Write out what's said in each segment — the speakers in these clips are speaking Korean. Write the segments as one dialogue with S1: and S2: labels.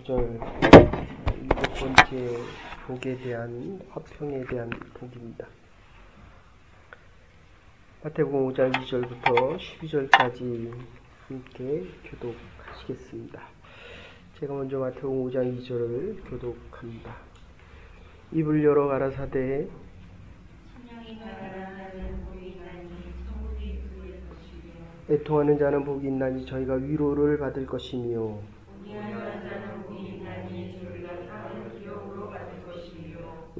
S1: 9절 7번째 복에 대한 화평에 대한 복입니다. 마태복음 5장 2절부터 12절까지 함께 교독하시겠습니다. 제가 먼저 마태복음 5장 2절을 교독합니다. 입을 열어 가라사대 애통하는 자는 복이 있나니 저희가 위로를 받을 것이며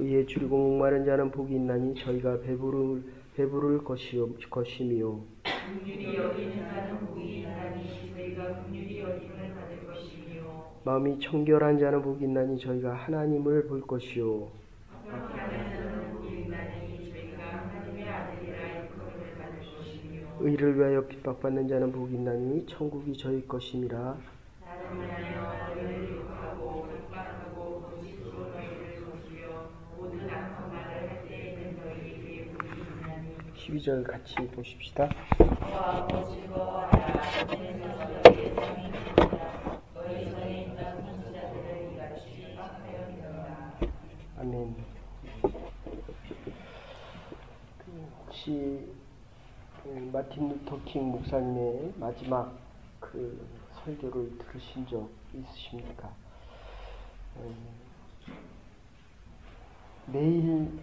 S1: 의에 줄이고 목마른 자는 복이 있나니 저희가 배부를 것이며 마음이 청결한 자는 복이 있나니 저희가 하나님을 볼 것이요 의를 위하여 핍박받는 자는 복이 있나니 천국이 저희 것임이라. 12절 같이 보십시다. 아멘. 혹시 마틴 루터 킹 목사님의 마지막 그 설교를 들으신 적 있으십니까? 내일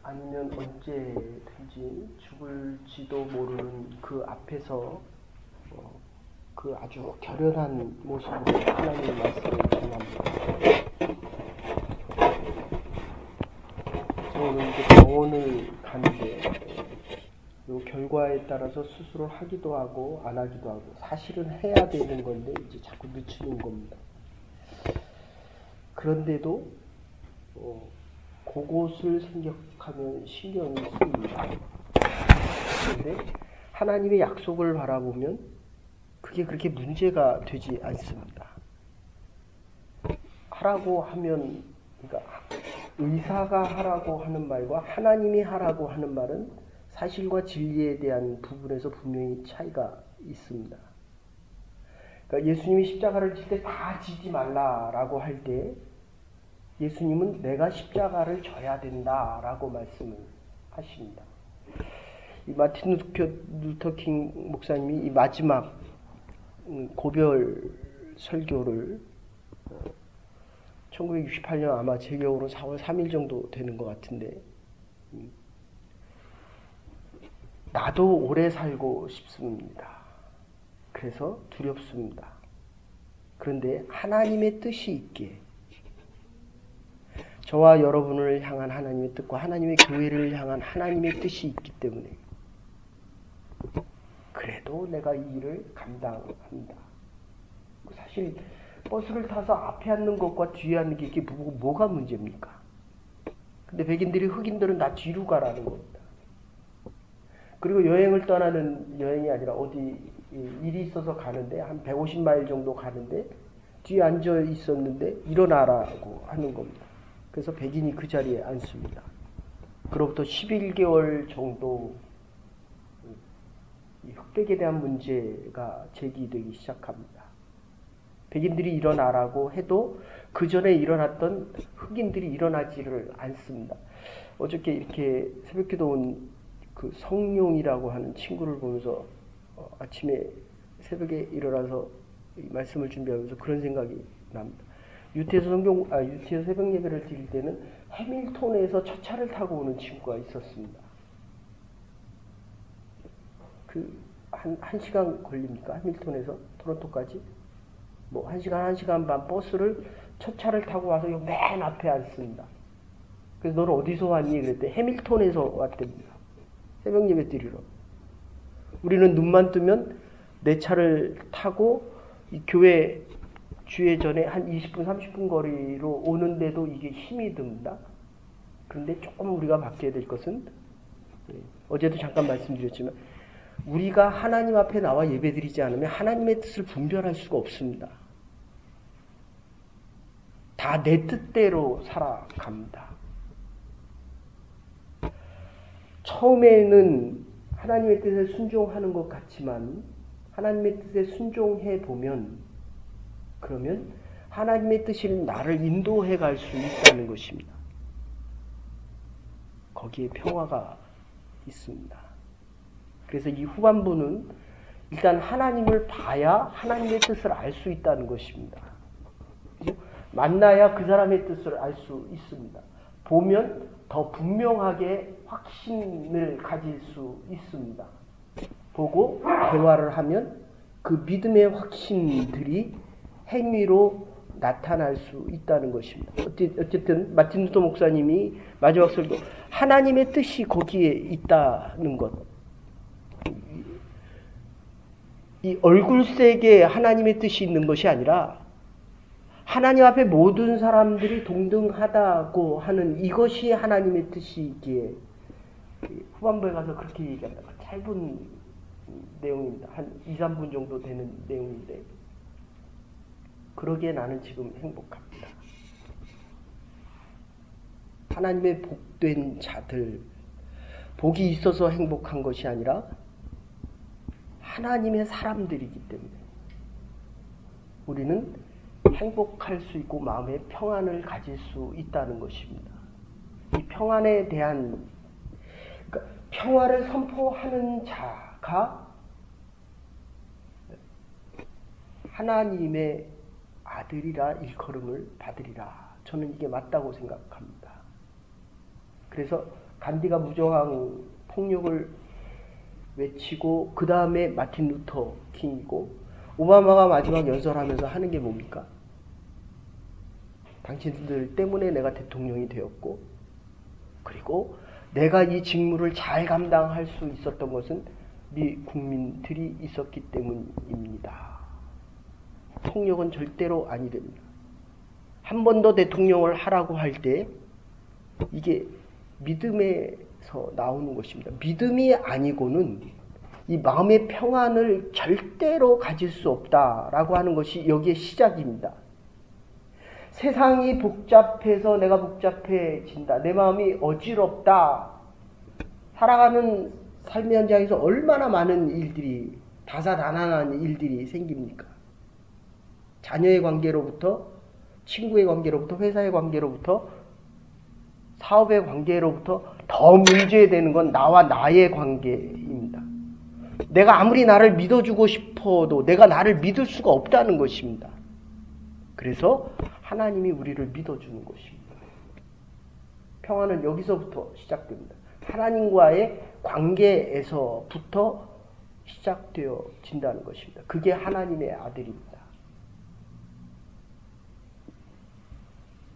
S1: 아니면 언제든지 죽을지도 모르는 그 앞에서 그 아주 결연한 모습으로 하나님의 말씀을 전합니다. 저는 이제 병원을 가는데 요 결과에 따라서 수술을 하기도 하고 안 하기도 하고 사실은 해야 되는 건데 이제 자꾸 늦추는 겁니다. 그런데도 그곳을 생각하면 신경이 쓰입니다. 그런데 하나님의 약속을 바라보면 그게 그렇게 문제가 되지 않습니다. 하라고 하면, 그러니까 의사가 하라고 하는 말과 하나님이 하라고 하는 말은 사실과 진리에 대한 부분에서 분명히 차이가 있습니다. 그러니까 예수님이 십자가를 질 때 다 지지 말라라고 할 때 예수님은 내가 십자가를 져야 된다라고 말씀을 하십니다. 이 마틴 루터 킹 목사님이 이 마지막 고별 설교를 1968년 아마 제 기억으로 4월 3일 정도 되는 것 같은데, 나도 오래 살고 싶습니다. 그래서 두렵습니다. 그런데 하나님의 뜻이 있기에, 저와 여러분을 향한 하나님의 뜻과 하나님의 교회를 향한 하나님의 뜻이 있기 때문에 그래도 내가 이 일을 감당합니다. 사실 버스를 타서 앞에 앉는 것과 뒤에 앉는 게 이게 뭐가 문제입니까? 근데 백인들이 흑인들은 나 뒤로 가라는 겁니다. 그리고 여행을 떠나는 여행이 아니라 어디 일이 있어서 가는데 한 150마일 정도 가는데 뒤에 앉아 있었는데 일어나라고 하는 겁니다. 그래서 백인이 그 자리에 앉습니다. 그로부터 11개월 정도 흑백에 대한 문제가 제기되기 시작합니다. 백인들이 일어나라고 해도 그 전에 일어났던 흑인들이 일어나지를 않습니다. 어저께 이렇게 새벽기도 온 그 성룡이라고 하는 친구를 보면서 아침에 새벽에 일어나서 말씀을 준비하면서 그런 생각이 납니다. 유태에서 새벽 예배를 드릴 때는 해밀턴에서 첫 차를 타고 오는 친구가 있었습니다. 한 시간 걸립니까? 해밀턴에서 토론토까지? 뭐 1시간 반 버스를 첫 차를 타고 와서 맨 앞에 앉습니다. 그래서 너는 어디서 왔니? 그랬더니 해밀턴에서 왔답니다. 새벽 예배 드리러. 우리는 눈만 뜨면 내 차를 타고 이 교회 주회 전에 한 20분, 30분 거리로 오는데도 이게 힘이 듭니다. 그런데 조금 우리가 바뀌어야 될 것은, 어제도 잠깐 말씀드렸지만, 우리가 하나님 앞에 나와 예배드리지 않으면 하나님의 뜻을 분별할 수가 없습니다. 다 내 뜻대로 살아갑니다. 처음에는 하나님의 뜻에 순종하는 것 같지만 하나님의 뜻에 순종해 보면, 그러면 하나님의 뜻을 나를 인도해 갈 수 있다는 것입니다. 거기에 평화가 있습니다. 그래서 이 후반부는 일단 하나님을 봐야 하나님의 뜻을 알 수 있다는 것입니다. 만나야 그 사람의 뜻을 알 수 있습니다. 보면 더 분명하게 확신을 가질 수 있습니다. 보고 대화를 하면 그 믿음의 확신들이 행위로 나타날 수 있다는 것입니다. 어쨌든 마틴 루터 목사님이 마지막 설교 하나님의 뜻이 거기에 있다는 것, 이 얼굴색에 하나님의 뜻이 있는 것이 아니라 하나님 앞에 모든 사람들이 동등하다고 하는 이것이 하나님의 뜻이기에 후반부에 가서 그렇게 얘기합니다. 짧은 내용입니다. 한 2, 3분 정도 되는 내용인데 그러기에 나는 지금 행복합니다. 하나님의 복된 자들, 복이 있어서 행복한 것이 아니라 하나님의 사람들이기 때문에 우리는 행복할 수 있고 마음의 평안을 가질 수 있다는 것입니다. 이 평안에 대한 평화를 선포하는 자가 하나님의 아들이라 일컬음을 받으리라. 저는 이게 맞다고 생각합니다. 그래서 간디가 무저항 폭력을 외치고 그 다음에 마틴 루터 킹이고 오바마가 마지막 연설하면서 하는 게 뭡니까? 당신들 때문에 내가 대통령이 되었고 그리고 내가 이 직무를 잘 감당할 수 있었던 것은 미 국민들이 있었기 때문입니다. 폭력은 절대로 아니 됩니다. 한 번 더 대통령을 하라고 할 때 이게 믿음에서 나오는 것입니다. 믿음이 아니고는 이 마음의 평안을 절대로 가질 수 없다라고 하는 것이 여기에 시작입니다. 세상이 복잡해서 내가 복잡해진다. 내 마음이 어지럽다. 살아가는 삶의 현장에서 얼마나 많은 일들이 다사다난한 일들이 생깁니까? 자녀의 관계로부터 친구의 관계로부터 회사의 관계로부터 사업의 관계로부터 더 문제되는 건 나와 나의 관계입니다. 내가 아무리 나를 믿어주고 싶어도 내가 나를 믿을 수가 없다는 것입니다. 그래서 하나님이 우리를 믿어주는 것입니다. 평화는 여기서부터 시작됩니다. 하나님과의 관계에서부터 시작되어진다는 것입니다. 그게 하나님의 아들입니다.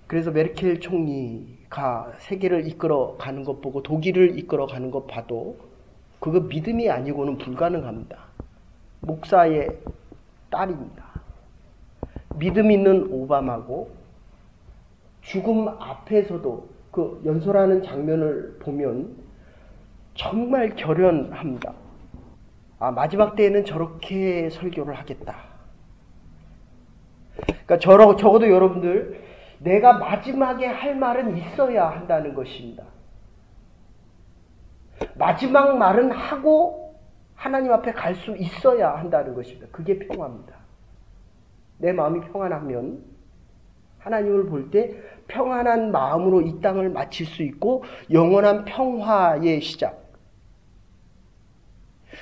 S1: 그래서 메르켈 총리가 세계를 이끌어 가는 것 보고 독일을 이끌어 가는 것 봐도 그거 믿음이 아니고는 불가능합니다. 목사의 딸입니다. 믿음 있는 오바마고 죽음 앞에서도 그 연설하는 장면을 보면 정말 결연합니다. 아, 마지막 때에는 저렇게 설교를 하겠다. 그러니까 적어도 여러분들 내가 마지막에 할 말은 있어야 한다는 것입니다. 마지막 말은 하고 하나님 앞에 갈 수 있어야 한다는 것입니다. 그게 평화입니다. 내 마음이 평안하면 하나님을 볼 때 평안한 마음으로 이 땅을 마칠 수 있고 영원한 평화의 시작.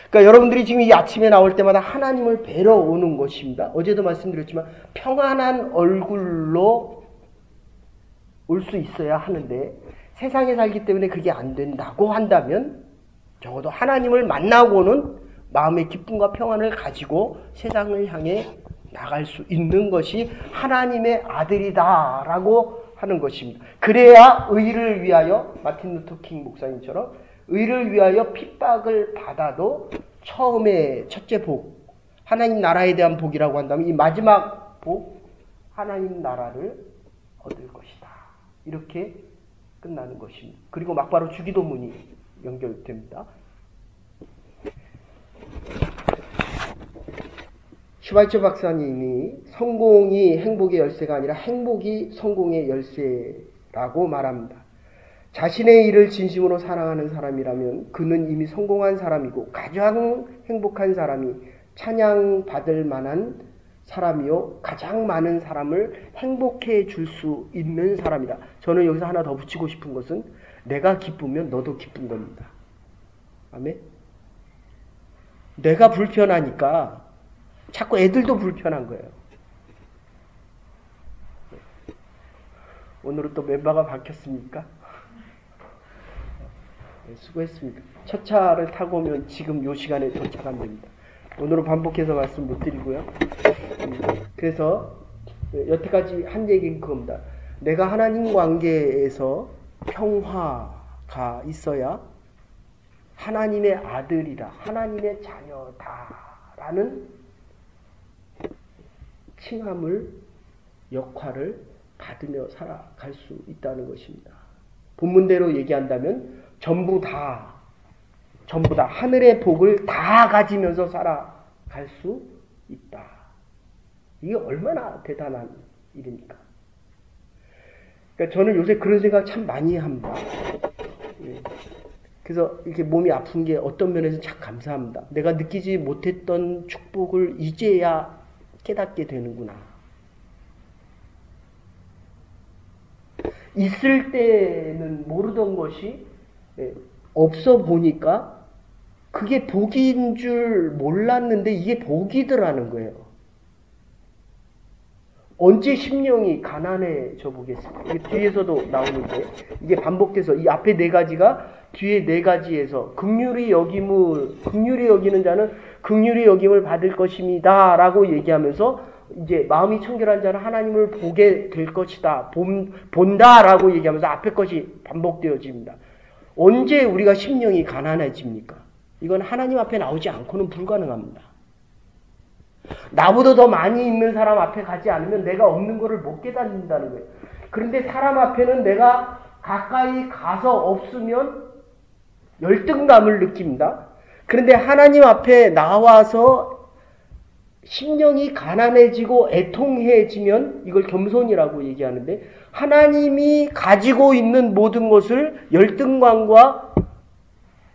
S1: 그러니까 여러분들이 지금 이 아침에 나올 때마다 하나님을 뵈러 오는 것입니다. 어제도 말씀드렸지만 평안한 얼굴로 올 수 있어야 하는데 세상에 살기 때문에 그게 안 된다고 한다면 적어도 하나님을 만나고는 마음의 기쁨과 평안을 가지고 세상을 향해 나갈 수 있는 것이 하나님의 아들이다라고 하는 것입니다. 그래야 의를 위하여 마틴 루터 킹 목사님처럼 의를 위하여 핍박을 받아도 처음에 첫째 복, 하나님 나라에 대한 복이라고 한다면 이 마지막 복, 하나님 나라를 얻을 것이다. 이렇게 끝나는 것입니다. 그리고 막바로 주기도문이 연결됩니다. 슈발츠 박사님이 성공이 행복의 열쇠가 아니라 행복이 성공의 열쇠라고 말합니다. 자신의 일을 진심으로 사랑하는 사람이라면 그는 이미 성공한 사람이고 가장 행복한 사람이 찬양받을 만한 사람이요 가장 많은 사람을 행복해 줄 수 있는 사람이다. 저는 여기서 하나 더 붙이고 싶은 것은 내가 기쁘면 너도 기쁜 겁니다. 아멘. 내가 불편하니까 자꾸 애들도 불편한 거예요. 오늘은 또 멤버가 바뀌었습니까? 네, 수고했습니다. 첫 차를 타고 오면 지금 요 시간에 도착하면 됩니다. 오늘은 반복해서 말씀 못 드리고요. 그래서 여태까지 한 얘기는 그겁니다. 내가 하나님 관계에서 평화가 있어야 하나님의 아들이라, 하나님의 자녀다라는 칭함을, 역할을 받으며 살아갈 수 있다는 것입니다. 본문대로 얘기한다면 전부 다 하늘의 복을 다 가지면서 살아갈 수 있다. 이게 얼마나 대단한 일입니까? 그러니까 저는 요새 그런 생각 참 많이 합니다. 그래서 이렇게 몸이 아픈 게 어떤 면에서 참 감사합니다. 내가 느끼지 못했던 축복을 이제야 깨닫게 되는구나. 있을 때는 모르던 것이 없어 보니까 그게 복인 줄 몰랐는데 이게 복이더라는 거예요. 언제 심령이 가난해져 보겠습니까? 이게 뒤에서도 나오는데 이게 반복돼서 이 앞에 네 가지가 뒤에 네 가지에서 긍휼히 여기는 자는 긍휼히 여김을 받을 것입니다 라고 얘기하면서 이제 마음이 청결한 자는 하나님을 보게 될 것이다, 본다라고 얘기하면서 앞에 것이 반복되어집니다. 언제 우리가 심령이 가난해집니까? 이건 하나님 앞에 나오지 않고는 불가능합니다. 나보다 더 많이 있는 사람 앞에 가지 않으면 내가 없는 것을 못 깨닫는다는 거예요. 그런데 사람 앞에는 내가 가까이 가서 없으면 열등감을 느낍니다. 그런데 하나님 앞에 나와서 심령이 가난해지고 애통해지면 이걸 겸손이라고 얘기하는데 하나님이 가지고 있는 모든 것을 열등감과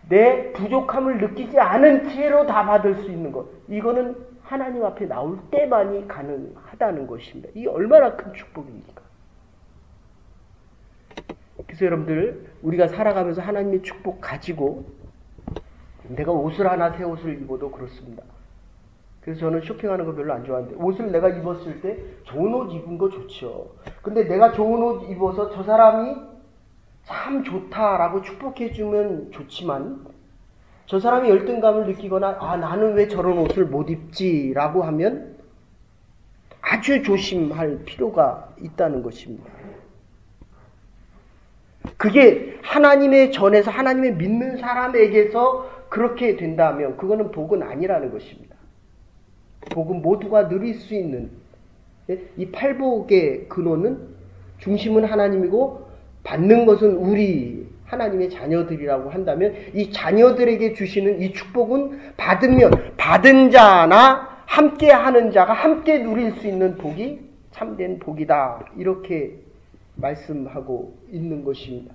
S1: 내 부족함을 느끼지 않은 채로 다 받을 수 있는 것. 이거는 하나님 앞에 나올 때만이 가능하다는 것입니다. 이게 얼마나 큰 축복입니까? 그래서 여러분들 우리가 살아가면서 하나님의 축복 가지고 내가 옷을 하나 새 옷을 입어도 그렇습니다. 그래서 저는 쇼핑하는 거 별로 안 좋아하는데 옷을 내가 입었을 때 좋은 옷 입은 거 좋죠. 근데 내가 좋은 옷 입어서 저 사람이 참 좋다라고 축복해주면 좋지만 저 사람이 열등감을 느끼거나 나는 왜 저런 옷을 못 입지라고 하면 아주 조심할 필요가 있다는 것입니다. 그게 하나님의 전에서 하나님의 믿는 사람에게서 그렇게 된다면 그거는 복은 아니라는 것입니다. 복은 모두가 누릴 수 있는 이 팔복의 근원은 중심은 하나님이고 받는 것은 우리 하나님의 자녀들이라고 한다면 이 자녀들에게 주시는 이 축복은 받은 자나 함께 하는 자가 함께 누릴 수 있는 복이 참된 복이다. 이렇게 말씀하고 있는 것입니다.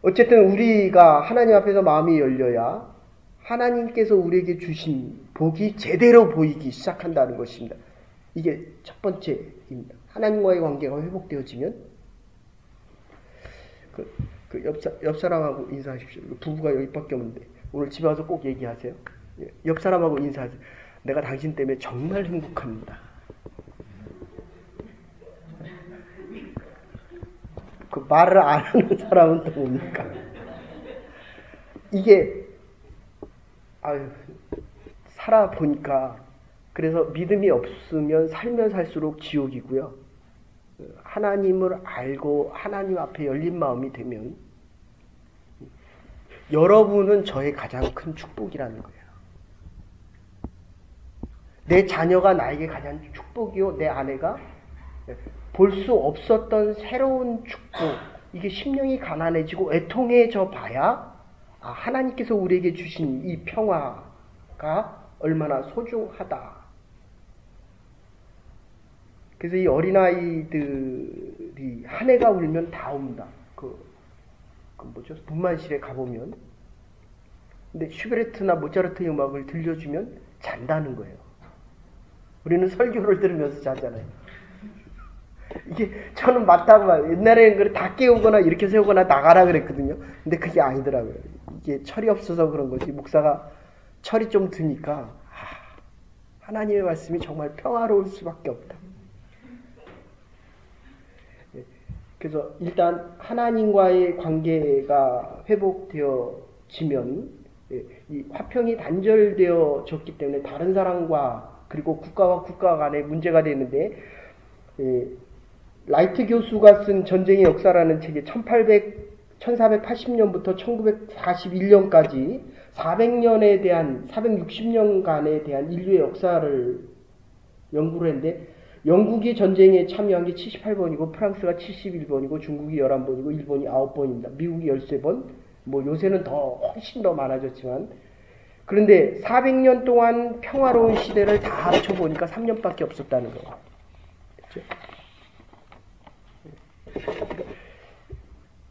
S1: 어쨌든 우리가 하나님 앞에서 마음이 열려야 하나님께서 우리에게 주신 복이 제대로 보이기 시작한다는 것입니다. 이게 첫 번째입니다. 하나님과의 관계가 회복되어지면 옆 사람하고 인사하십시오. 부부가 여기밖에 없는데 오늘 집에 와서 꼭 얘기하세요. 옆 사람하고 인사하세요. 내가 당신 때문에 정말 행복합니다. 그 말을 안 하는 사람은 또 뭡니까? 이게 살아보니까 그래서 믿음이 없으면 살면 살수록 지옥이고요. 하나님을 알고 하나님 앞에 열린 마음이 되면 여러분은 저의 가장 큰 축복이라는 거예요. 내 자녀가 나에게 가장 축복이요. 내 아내가 볼 수 없었던 새로운 축복. 이게 심령이 가난해지고 애통해져 봐야 하나님께서 우리에게 주신 이 평화가 얼마나 소중하다. 그래서 이 어린아이들이 한 해가 울면 다 옵니다. 분만실에 가보면. 근데 슈베르트나 모차르트의 음악을 들려주면 잔다는 거예요. 우리는 설교를 들으면서 자잖아요. 이게 저는 맞다고 봐요. 옛날에는 그래 다 깨우거나 이렇게 세우거나 나가라 그랬거든요. 근데 그게 아니더라고요. 이게 철이 없어서 그런 거지. 목사가 철이 좀 드니까 하나님의 말씀이 정말 평화로울 수밖에 없다. 그래서 일단 하나님과의 관계가 회복되어지면 이 화평이 단절되어졌기 때문에 다른 사람과 그리고 국가와 국가 간의 문제가 되는데, 라이트 교수가 쓴 전쟁의 역사라는 책에 1480년부터 1941년까지 460년간에 대한 인류의 역사를 연구를 했는데, 영국이 전쟁에 참여한 게 78번이고 프랑스가 71번이고 중국이 11번이고 일본이 9번입니다. 미국이 13번, 뭐 요새는 훨씬 더 많아졌지만, 그런데 400년 동안 평화로운 시대를 다 합쳐보니까 3년밖에 없었다는 거예요. 그렇죠?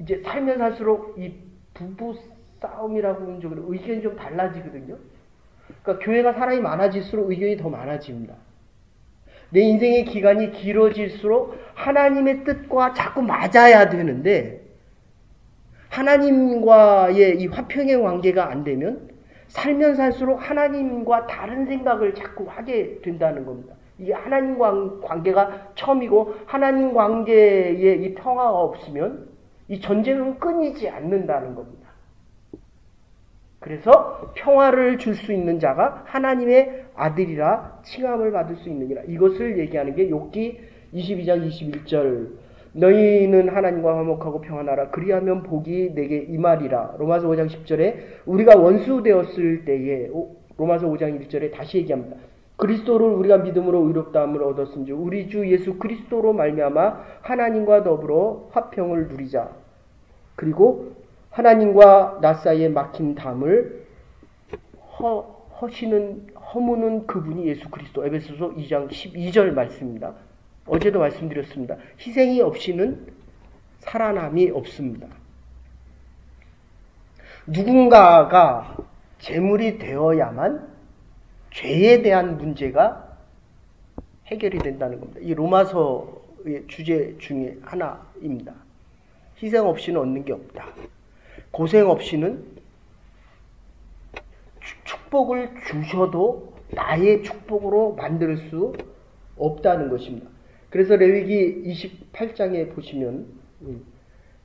S1: 이제 살면 살수록 이 부부 싸움이라고 하는 쪽으로 의견이 좀 달라지거든요. 그러니까 교회가 사람이 많아질수록 의견이 더 많아집니다. 내 인생의 기간이 길어질수록 하나님의 뜻과 자꾸 맞아야 되는데, 하나님과의 이 화평의 관계가 안 되면 살면 살수록 하나님과 다른 생각을 자꾸 하게 된다는 겁니다. 이게 하나님과 관계가 처음이고, 하나님 관계에 이 평화가 없으면 이 전쟁은 끊이지 않는다는 겁니다. 그래서 평화를 줄 수 있는 자가 하나님의 아들이라 칭함을 받을 수 있느니라. 이것을 얘기하는 게 욥기 22장 21절. 너희는 하나님과 화목하고 평안하라. 그리하면 복이 내게 임하리라. 로마서 5장 10절에 우리가 원수 되었을 때에, 로마서 5장 1절에 다시 얘기합니다. 그리스도를 우리가 믿음으로 의롭다함을 얻었은즉 우리 주 예수 그리스도로 말미암아 하나님과 더불어 화평을 누리자. 그리고 하나님과 나 사이에 막힌 담을 허무는 그분이 예수 그리스도. 에베소서 2장 12절 말씀입니다. 어제도 말씀드렸습니다. 희생이 없이는 살아남이 없습니다. 누군가가 제물이 되어야만 죄에 대한 문제가 해결이 된다는 겁니다. 이 로마서의 주제 중에 하나입니다. 희생 없이는 얻는 게 없다. 고생 없이는 축복을 주셔도 나의 축복으로 만들 수 없다는 것입니다. 그래서 레위기 28장에 보시면,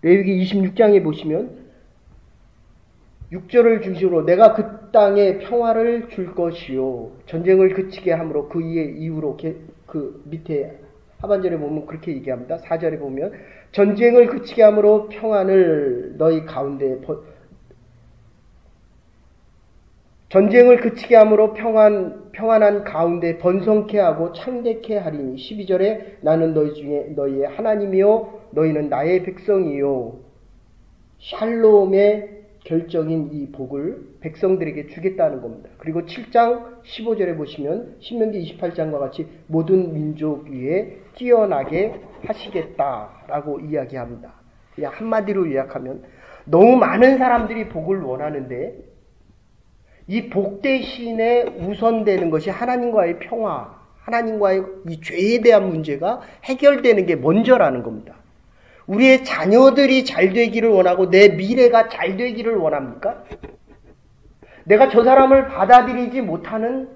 S1: 레위기 26장에 보시면 6절을 중심으로 내가 그 땅에 평화를 줄 것이요 전쟁을 그치게 함으로 그 이후로 그 밑에 하반절에 보면 그렇게 얘기합니다. 4절에 보면 전쟁을 그치게 함으로 평안을 너희 가운데 전쟁을 그치게 함으로 평안한 가운데 번성케 하고 창대케 하리니. 12절에 나는 너희 중에 너희의 하나님이요 너희는 나의 백성이요. 샬롬의 결정인 이 복을 백성들에게 주겠다는 겁니다. 그리고 7장 15절에 보시면 신명기 28장과 같이 모든 민족 위에 뛰어나게 하시겠다라고 이야기합니다. 그냥 한마디로 요약하면 너무 많은 사람들이 복을 원하는데 이 복 대신에 우선되는 것이 하나님과의 평화, 하나님과의 이 죄에 대한 문제가 해결되는 게 먼저라는 겁니다. 우리의 자녀들이 잘 되기를 원하고 내 미래가 잘 되기를 원합니까? 내가 저 사람을 받아들이지 못하는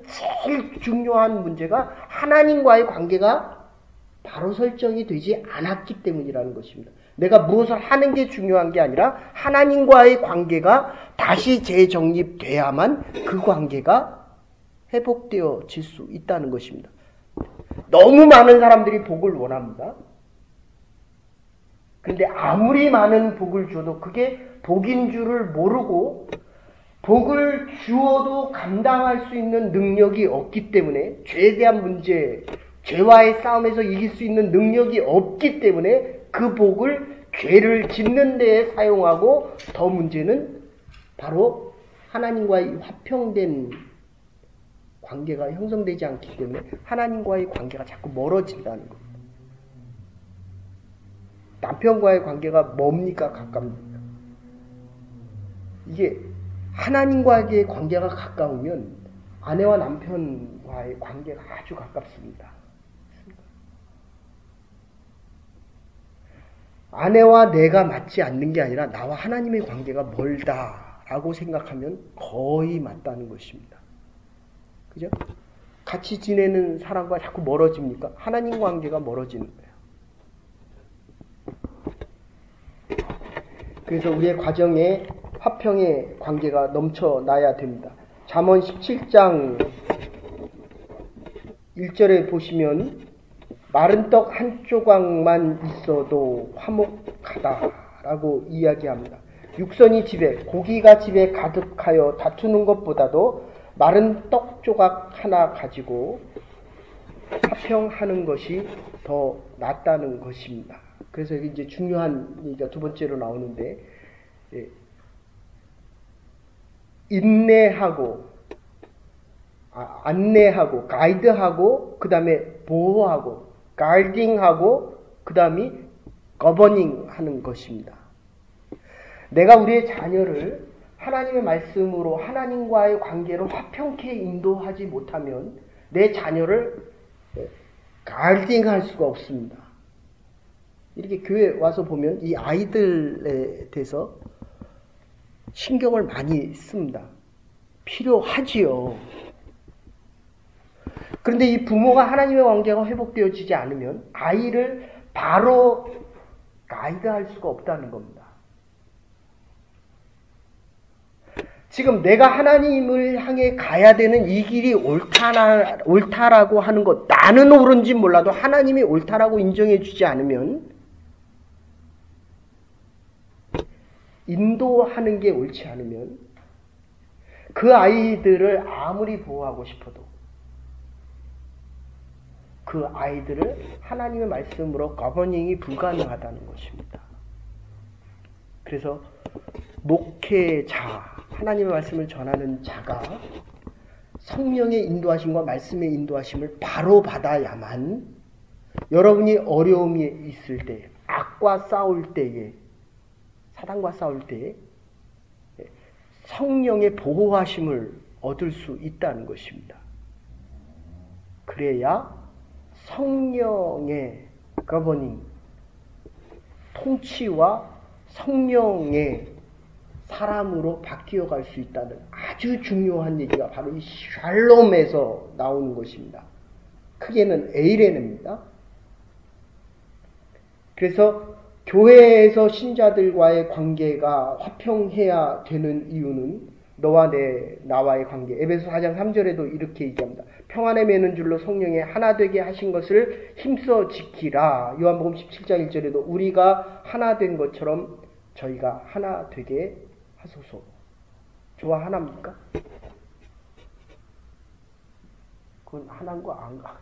S1: 제일 중요한 문제가 하나님과의 관계가 바로 설정이 되지 않았기 때문이라는 것입니다. 내가 무엇을 하는 게 중요한 게 아니라 하나님과의 관계가 다시 재정립돼야만 그 관계가 회복되어질 수 있다는 것입니다. 너무 많은 사람들이 복을 원합니다. 근데 아무리 많은 복을 줘도 그게 복인 줄을 모르고 복을 주어도 감당할 수 있는 능력이 없기 때문에 죄에 대한 문제, 죄와의 싸움에서 이길 수 있는 능력이 없기 때문에 그 복을 죄를 짓는 데에 사용하고 더 문제는 바로 하나님과의 화평된 관계가 형성되지 않기 때문에 하나님과의 관계가 자꾸 멀어진다는 겁니다. 남편과의 관계가 뭡니까? 가깝습니까? 이게 하나님과의 관계가 가까우면 아내와 남편과의 관계가 아주 가깝습니다. 아내와 내가 맞지 않는 게 아니라 나와 하나님의 관계가 멀다라고 생각하면 거의 맞다는 것입니다. 그죠? 같이 지내는 사람과 자꾸 멀어집니까? 하나님 관계가 멀어지는 거예요. 그래서 우리의 과정에 화평의 관계가 넘쳐나야 됩니다. 잠언 17장 1절에 보시면 마른 떡 한 조각만 있어도 화목하다라고 이야기합니다. 육선이 집에, 고기가 집에 가득하여 다투는 것보다도 마른 떡 조각 하나 가지고 화평하는 것이 더 낫다는 것입니다. 그래서 이제 중요한 얘기가 두 번째로 나오는데, 인내하고, 안내하고, 가이드하고, 그 다음에 보호하고, 가이딩하고, 그 다음이 거버닝 하는 것입니다. 내가 우리의 자녀를 하나님의 말씀으로 하나님과의 관계로 화평케 인도하지 못하면 내 자녀를 가이딩할 수가 없습니다. 이렇게 교회 와서 보면 이 아이들에 대해서 신경을 많이 씁니다. 필요하지요. 그런데 이 부모가 하나님의 관계가 회복되어지지 않으면 아이를 바로 가이드할 수가 없다는 겁니다. 지금 내가 하나님을 향해 가야 되는 이 길이 옳다라고 하는 것, 나는 옳은지 몰라도 하나님이 옳다라고 인정해 주지 않으면 인도하는 게 옳지 않으면 그 아이들을 아무리 보호하고 싶어도 그 아이들을 하나님의 말씀으로 거버닝이 불가능하다는 것입니다. 그래서 목회자, 하나님의 말씀을 전하는 자가 성령의 인도하심과 말씀의 인도하심을 바로 받아야만 여러분이 어려움이 있을 때, 악과 싸울 때에, 사단과 싸울 때에 성령의 보호하심을 얻을 수 있다는 것입니다. 그래야 성령의 거버닝, 통치와 성령의 사람으로 바뀌어 갈 수 있다는 아주 중요한 얘기가 바로 이 샬롬에서 나오는 것입니다. 크게는 에이레네입니다. 그래서 교회에서 신자들과의 관계가 화평해야 되는 이유는 너와 나와의 관계. 에베소 4장 3절에도 이렇게 얘기합니다. 평안에 매는 줄로 성령에 하나 되게 하신 것을 힘써 지키라. 요한복음 17장 1절에도 우리가 하나 된 것처럼 저희가 하나 되게 하소서. 저와 하나입니까? 그건 하나인 거 안 가.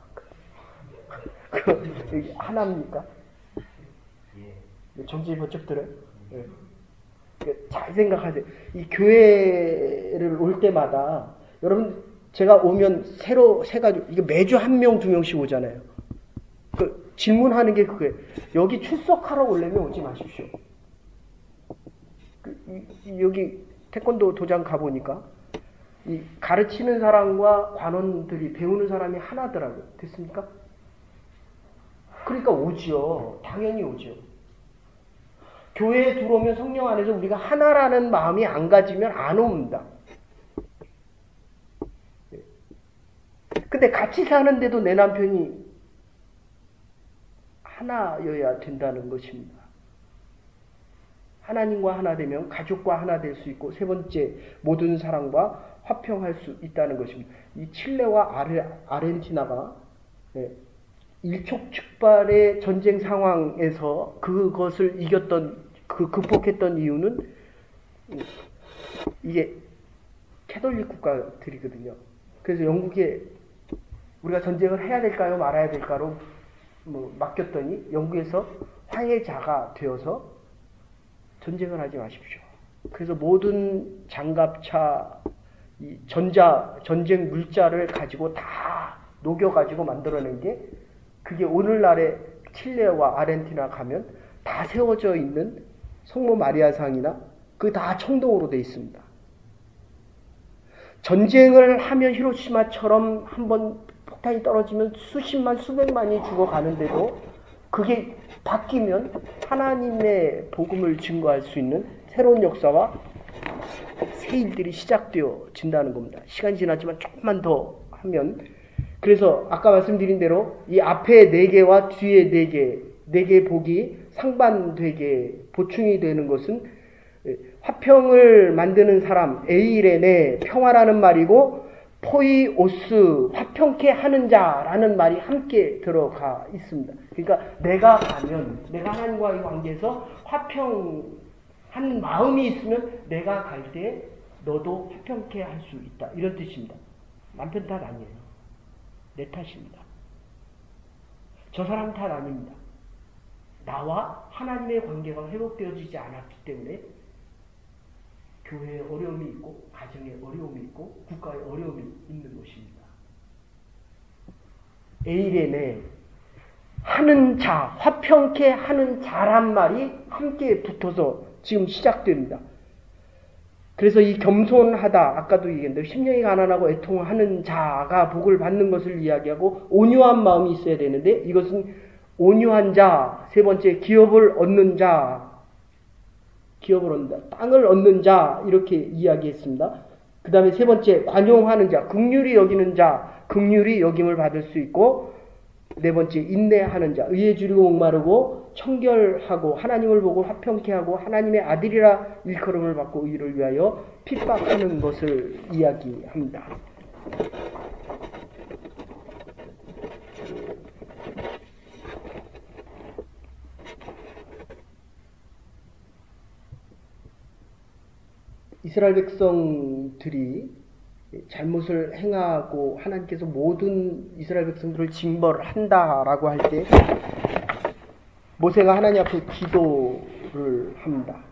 S1: 하나입니까? 정신이 번쩍 들어요. 네. 잘 생각하세요. 이 교회를 올 때마다 여러분 제가 오면 새로 세 가지 이게 매주 한 명, 두 명씩 오잖아요. 그 질문하는 게 그거예요. 여기 출석하러 오려면 오지 마십시오. 여기 태권도 도장 가보니까 이 가르치는 사람과 관원들이 배우는 사람이 하나더라고요. 됐습니까? 그러니까 오지요. 당연히 오지요. 교회에 들어오면 성령 안에서 우리가 하나라는 마음이 안 가지면 안 옵니다. 근데 같이 사는데도 내 남편이 하나여야 된다는 것입니다. 하나님과 하나 되면 가족과 하나 될 수 있고, 세 번째 모든 사람과 화평할 수 있다는 것입니다. 이 칠레와 아르헨티나가 일촉즉발의 전쟁 상황에서 그것을 극복했던 이유는 이게 캐톨릭 국가들이거든요. 그래서 영국에 우리가 전쟁을 해야 될까요, 말아야 될까로 맡겼더니 영국에서 화해자가 되어서 전쟁을 하지 마십시오. 그래서 모든 장갑차, 전쟁 물자를 가지고 다 녹여가지고 만들어낸 게 그게 오늘날의 칠레와 아르헨티나 가면 다 세워져 있는 성모 마리아상이나 그 다 청동으로 되어 있습니다. 전쟁을 하면 히로시마처럼 한번 폭탄이 떨어지면 수십만, 수백만이 죽어가는데도 그게 바뀌면 하나님의 복음을 증거할 수 있는 새로운 역사와 새 일들이 시작되어진다는 겁니다. 시간이 지났지만 조금만 더 하면, 그래서 아까 말씀드린 대로 이 앞에 4개와 뒤에 4개의 복이 상반되게 보충이 되는 것은 화평을 만드는 사람, 에이레네, 평화라는 말이고, 포이오스, 화평케 하는 자라는 말이 함께 들어가 있습니다. 그러니까 내가 가면, 내가 하나님과의 관계에서 화평한 마음이 있으면 내가 갈 때 너도 화평케 할 수 있다. 이런 뜻입니다. 남편 탓 아니에요. 내 탓입니다. 저 사람 탓 아닙니다. 나와 하나님의 관계가 회복되어지지 않았기 때문에 교회에 어려움이 있고, 가정에 어려움이 있고, 국가에 어려움이 있는 것입니다. 에이레네, 하는 자, 화평케 하는 자란 말이 함께 붙어서 지금 시작됩니다. 그래서 이 겸손하다, 아까도 얘기했는데 심령이 가난하고 애통하는 자가 복을 받는 것을 이야기하고, 온유한 마음이 있어야 되는데, 이것은 온유한 자, 세 번째 기업을 얻는 자, 기업을 얻는다, 땅을 얻는 자, 이렇게 이야기했습니다. 그 다음에 세 번째 관용하는 자, 긍휼히 여기는 자, 긍휼히 여김을 받을 수 있고, 네 번째 인내하는 자, 의에 줄이고 목마르고 청결하고 하나님을 보고 화평케 하고 하나님의 아들이라 일컬음을 받고 의를 위하여 핍박하는 것을 이야기합니다. 이스라엘 백성들이 잘못을 행하고 하나님께서 모든 이스라엘 백성들을 징벌한다라고 할 때 모세가 하나님 앞에 기도를 합니다.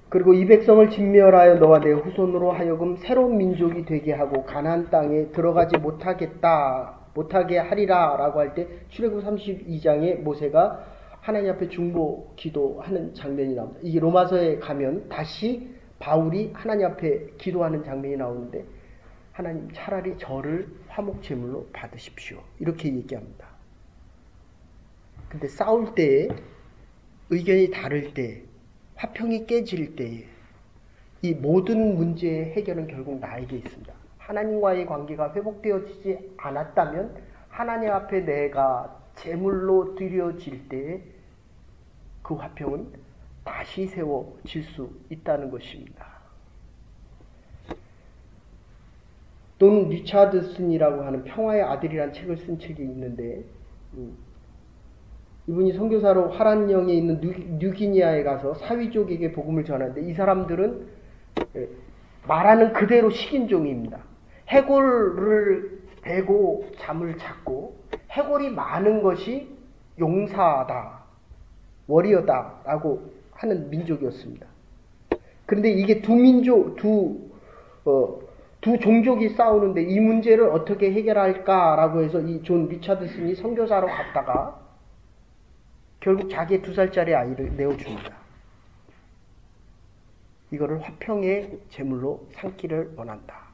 S1: 그리고 이 백성을 진멸하여 너와 내 후손으로 하여금 새로운 민족이 되게 하고 가나안 땅에 들어가지 못하게 하리라 라고 할 때 출애굽 32장에 모세가 하나님 앞에 중보 기도하는 장면이 나옵니다. 이게 로마서에 가면 다시 바울이 하나님 앞에 기도하는 장면이 나오는데, 하나님 차라리 저를 화목제물로 받으십시오, 이렇게 얘기합니다. 근데 싸울 때에, 의견이 다를 때, 화평이 깨질 때에 이 모든 문제의 해결은 결국 나에게 있습니다. 하나님과의 관계가 회복되어지지 않았다면 하나님 앞에 내가 제물로 드려질 때에 그 화평은 다시 세워질 수 있다는 것입니다. 돈 리차드슨이라고 하는 평화의 아들이라는 책을 쓴 책이 있는데, 이분이 선교사로 화란령에 있는 뉴기니아에 가서 사위족에게 복음을 전하는데, 이 사람들은 말하는 그대로 식인종입니다. 해골을 베고 잠을 잤고, 해골이 많은 것이 용사다, 워리어다라고 하는 민족이었습니다. 그런데 이게 두 종족이 싸우는데 이 문제를 어떻게 해결할까라고 해서 이 존 리차드슨이 선교사로 갔다가 결국 자기의 2살짜리 아이를 내어줍니다. 이거를 화평의 제물로 삼기를 원한다.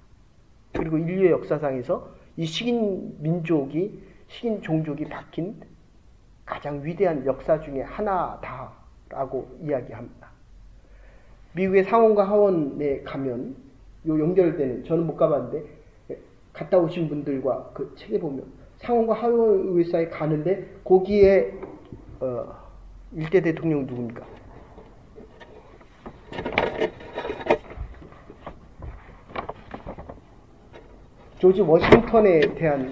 S1: 그리고 인류의 역사상에서 이 식인 종족이 바뀐 가장 위대한 역사 중에 하나다라고 이야기합니다. 미국의 상원과 하원에 가면 요 연결되는, 저는 못 가봤는데 갔다 오신 분들과 그 책에 보면 상원과 하원 의사에 가는데 거기에 일대 대통령 누굽니까? 조지 워싱턴에 대한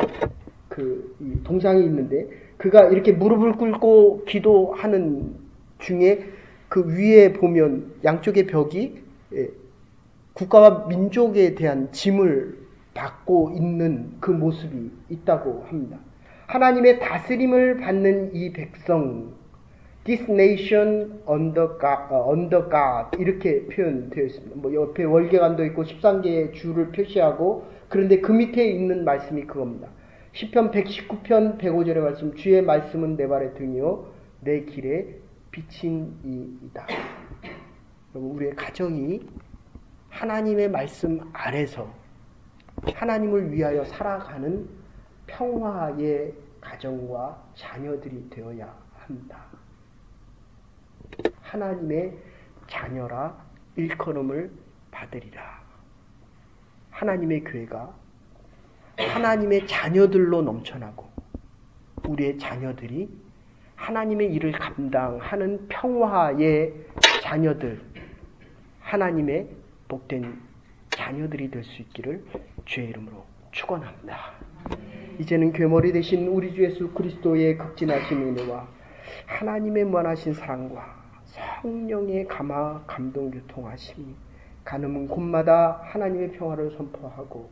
S1: 이 동상이 있는데, 그가 이렇게 무릎을 꿇고 기도하는 중에 그 위에 보면 양쪽의 벽이 국가와 민족에 대한 짐을 받고 있는 그 모습이 있다고 합니다. 하나님의 다스림을 받는 이 백성, This nation under God, 이렇게 표현되어 있습니다. 뭐 옆에 월계관도 있고 13개의 주를 표시하고, 그런데 그 밑에 있는 말씀이 그겁니다. 시편 119편 105절의 말씀, 주의 말씀은 내 발의 등이요 내 길에 빛인 이이다. 여러분, 우리의 가정이 하나님의 말씀 아래서 하나님을 위하여 살아가는 평화의 가정과 자녀들이 되어야 합니다. 하나님의 자녀라 일컬음을 받으리라. 하나님의 교회가 하나님의 자녀들로 넘쳐나고 우리의 자녀들이 하나님의 일을 감당하는 평화의 자녀들, 하나님의 복된 자녀들이 될 수 있기를 주의 이름으로 축원합니다. 이제는 괴물이 되신 우리 주 예수 그리스도의 극진하신 은혜와 하나님의 무한하신 사랑과 성령의 감동 교통하심이 가는 곳마다 하나님의 평화를 선포하고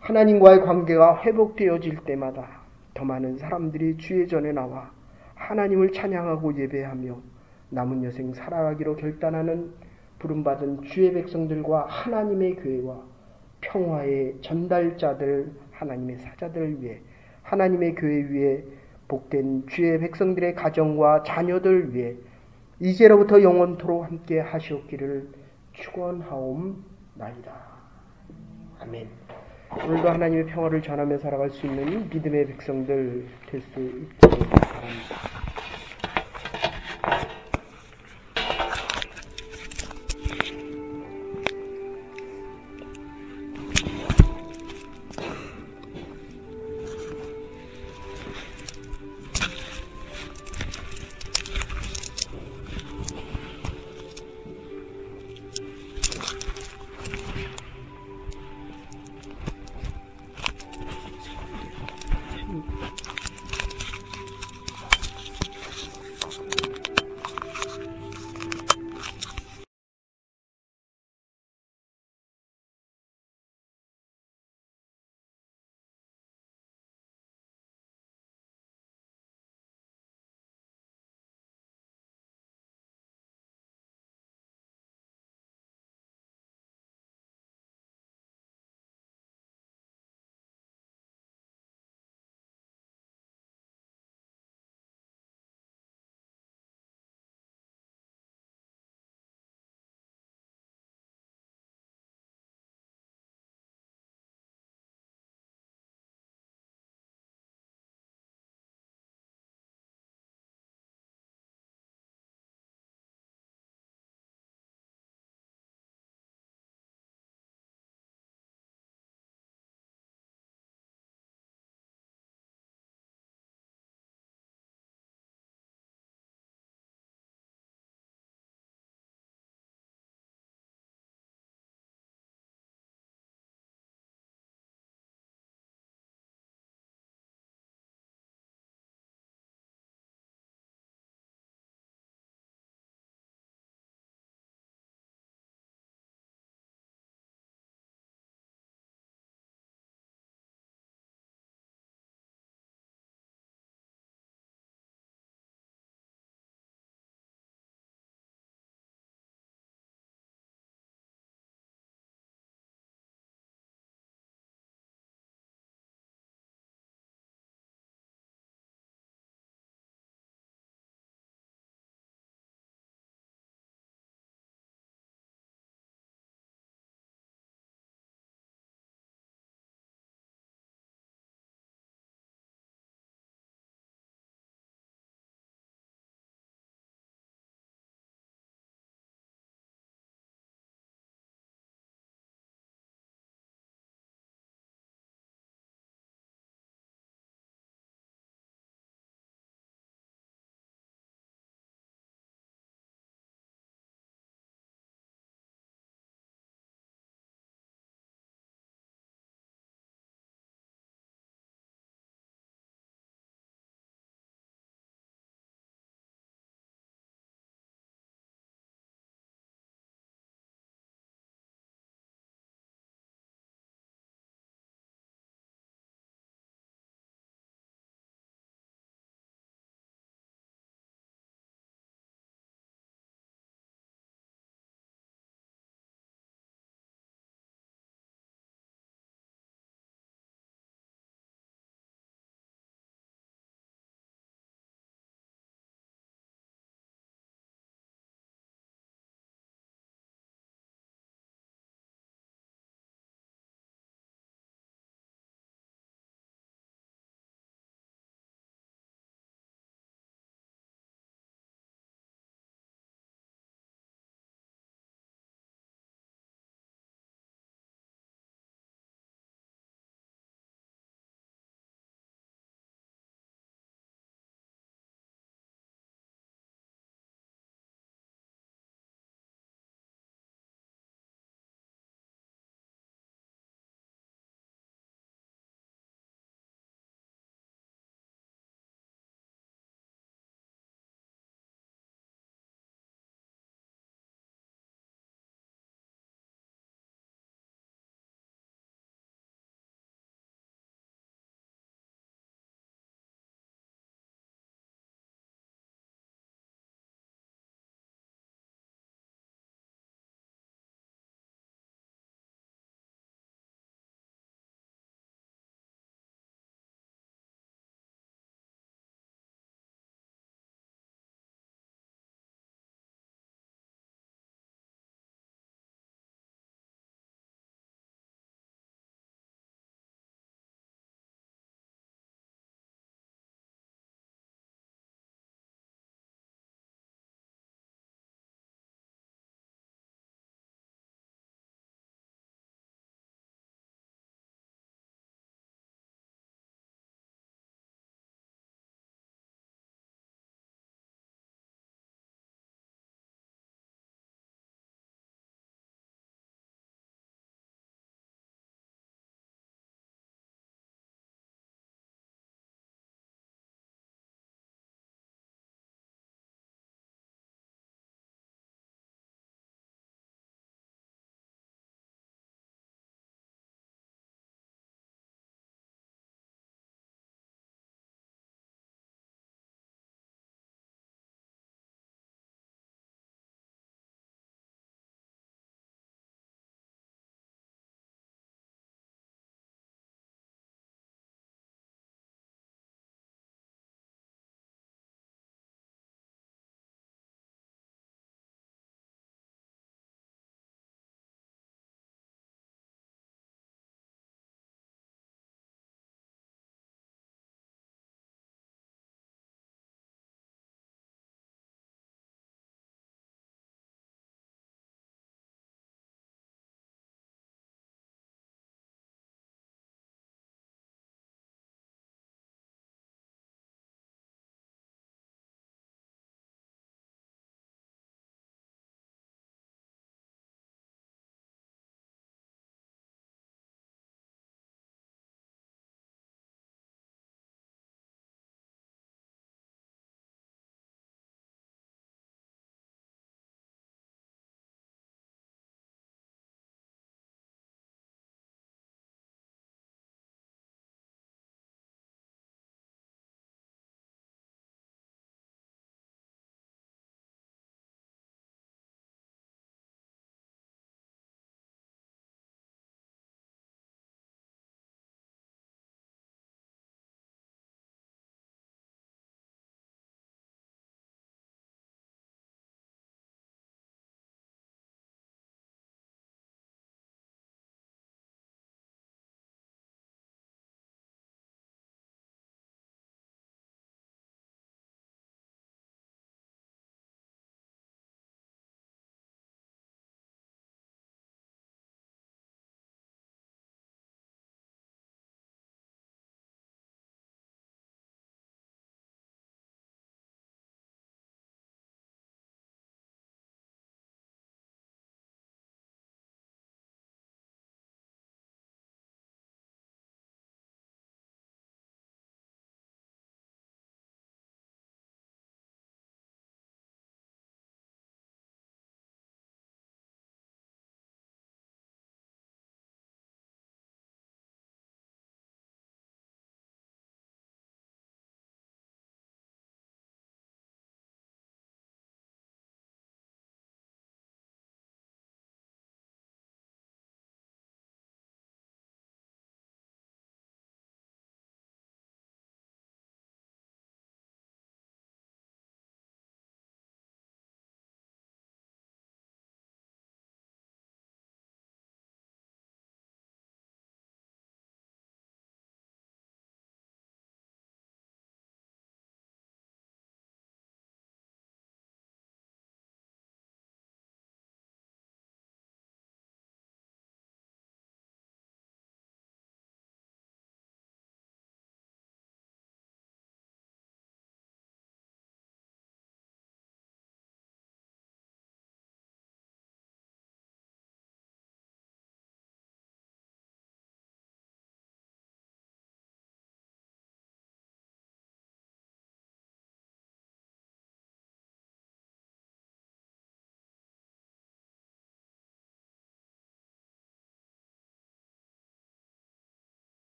S1: 하나님과의 관계가 회복되어질 때마다 더 많은 사람들이 주의 전에 나와 하나님을 찬양하고 예배하며 남은 여생 살아가기로 결단하는 부름받은 주의 백성들과 하나님의 교회와 평화의 전달자들, 하나님의 사자들을 위해 하나님의 교회 위에 복된 주의 백성들의 가정과 자녀들 위해 이제로부터 영원토록 함께 하시옵기를 축원하옵나이다. 아멘. 오늘도 하나님의 평화를 전하며 살아갈 수 있는 믿음의 백성들 될 수 있도록 바랍니다.